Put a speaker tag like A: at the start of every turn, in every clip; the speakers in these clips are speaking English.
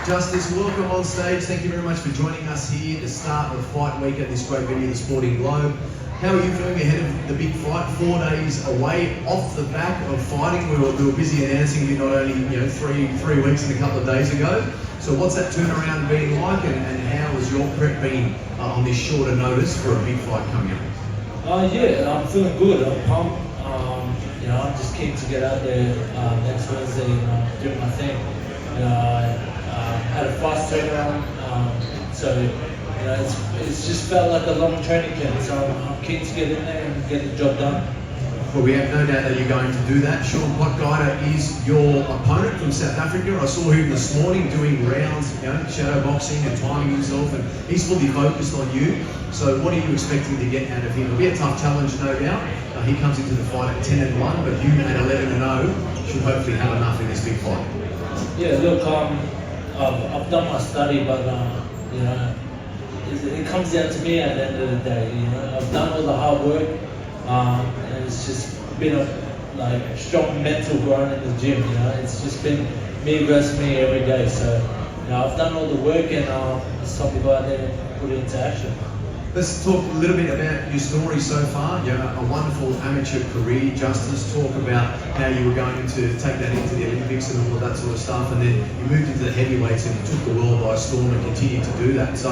A: Justice, welcome on stage. Thank you very much for joining us here at the start of Fight Week at this great venue, the Sporting Globe. How are you feeling ahead of the big fight? 4 days away off the back of fighting. We were busy announcing you not only three weeks and a couple of days ago. So what's that turnaround been like, and how has your prep been on this shorter notice for a big fight coming up?
B: Yeah, I'm feeling good. I'm pumped. I'm just keen to get out there next Wednesday and do my thing. Had a fast turnaround, so it's just felt like a long training camp. So I'm keen to get in there and get the job done.
A: Well, we have no doubt that you're going to do that. Sean Potgieter is your opponent from South Africa. I saw him this morning doing rounds, shadow boxing and timing himself, and he's fully focused on you. So what are you expecting to get out of him? It'll be a tough challenge, no doubt. He comes into the fight at 10-1, but you at 11-0 should hopefully have enough in this big fight.
B: Yeah, look, I've done my study, but it comes down to me at the end of the day. I've done all the hard work, and it's just been a strong mental grind in the gym. It's just been me versus me every day. So I've done all the work, and it's time to go out there and put it into action.
A: Let's talk a little bit about your story so far. A wonderful amateur career, Justice. Talk about how you were going to take that into the Olympics and all of that sort of stuff, and then you moved into the heavyweights and you took the world by storm and continued to do that. So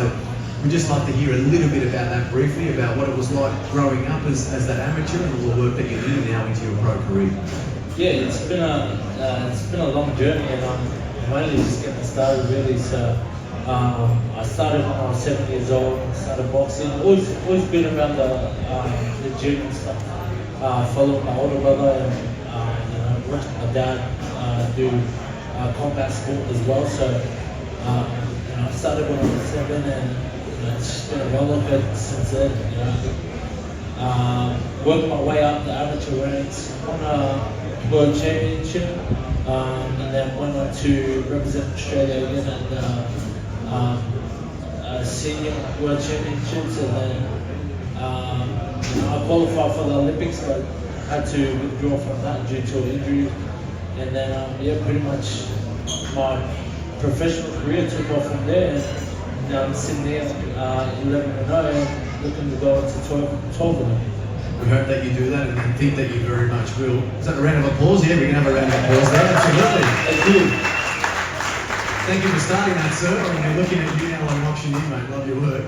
A: we'd just like to hear a little bit about that briefly, about what it was like growing up as that amateur and all the work that you're doing now into your pro career.
B: Yeah, it's been a long journey, and I'm only just getting started really. So I started when I was 7 years old. Started boxing. Always been around the gym and stuff. Followed my older brother and watched my dad do combat sport as well. So I started when I was 7, and it's just been a roller coaster since then. Worked my way up the amateur ranks, won a world championship, and then went on to represent Australia again at senior world championships, and then I qualified for the Olympics, but had to withdraw from that due to an injury. And then pretty much my professional career took off from there. And now I'm sitting there 11-0 and looking to go into 12-0.
A: We hope that you do that, and I think that you very much will. Is that a round of applause? Yeah, we can have a round of applause there. Absolutely.
B: Thank you.
A: Thank you for starting that, sir. We're looking at you now on auction in, mate. Love your work.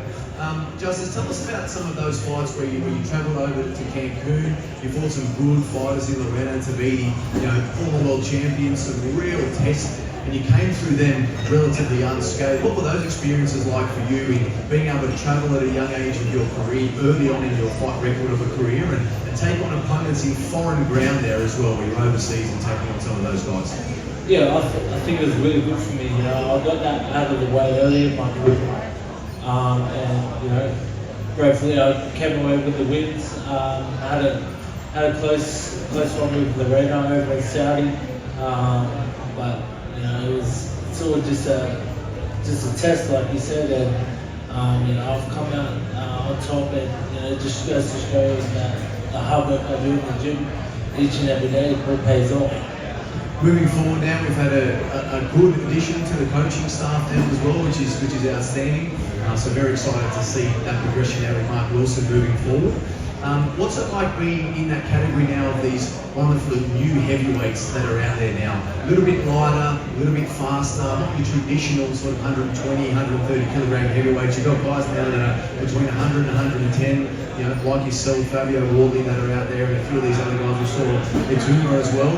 A: Justice, tell us about some of those fights where you travelled over to Cancun. You fought some good fighters in Lorena to be, former world champions, some real tests, and you came through them relatively unscathed. What were those experiences like for you in being able to travel at a young age of your career, early on in your fight record of a career, and take on opponents in foreign ground there as well, where you're overseas and taking on some of those guys?
B: Yeah, I think it was really good for me. I got that out of the way early in my career, and gratefully I came away with the wins. I had a close one with Lorena over in Saudi, but it's all just a test, like you said, and I've come out on top, and it just goes to show that the hard work I do in the gym each and every day all pays off.
A: Moving forward now, we've had a good addition to the coaching staff now as well, which is outstanding. So very excited to see that progression now with Mark Wilson moving forward. What's it like being in that category now of these wonderful new heavyweights that are out there now? A little bit lighter, a little bit faster, not your traditional sort of 120, 130 kilogram heavyweights. You've got guys now that are between 100 and 110, like yourself, Fabio Wardley, that are out there, and a few of these other guys. We saw Ituma as well.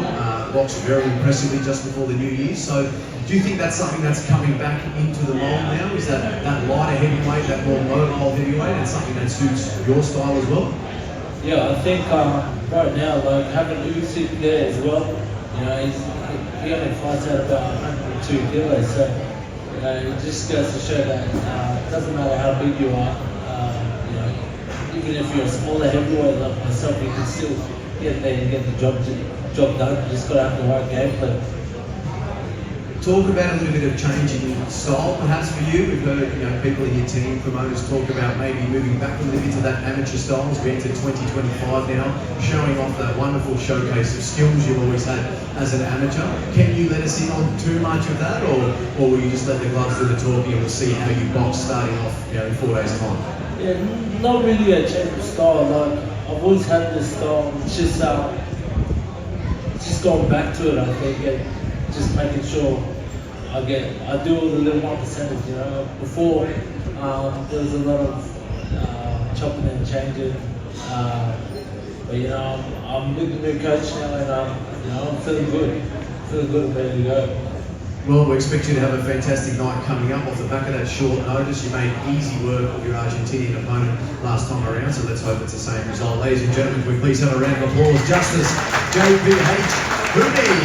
A: Boxed very impressively just before the New Year. So do you think that's something that's coming back into the mold now? Is that lighter heavyweight, that more mobile heavyweight, and something that suits your style as well?
B: Yeah, I think right now, like having Usyk there as well, he only fights at about 102 kilos, so it just goes to show that it doesn't matter how big you are, even if you're a smaller heavyweight like myself, you can still get there and get the job done. You just got to have the right game plan.
A: Talk about a little bit of changing style, perhaps for you. We've heard people in your team, promoters, talk about maybe moving back a little bit to that amateur style as we enter 2025 now, showing off that wonderful showcase of skills you've always had as an amateur. Can you let us in on too much of that, or will you just let the gloves do the talking and we'll see how you box starting off in 4 days' time?
B: Yeah, not really a change of style. Like I've always had this style. It's just going back to it. I think, and just making sure I do all the little 1%. Before there was a lot of chopping and changing. But I'm with the new coach now, and I'm feeling good. Feeling good and ready to go.
A: Well, we expect you to have a fantastic night coming up off the back of that short notice. You made easy work of your Argentinian opponent last time around, so let's hope it's the same result. Ladies and gentlemen, can we please have a round of applause? Justice, JPH, HUNI.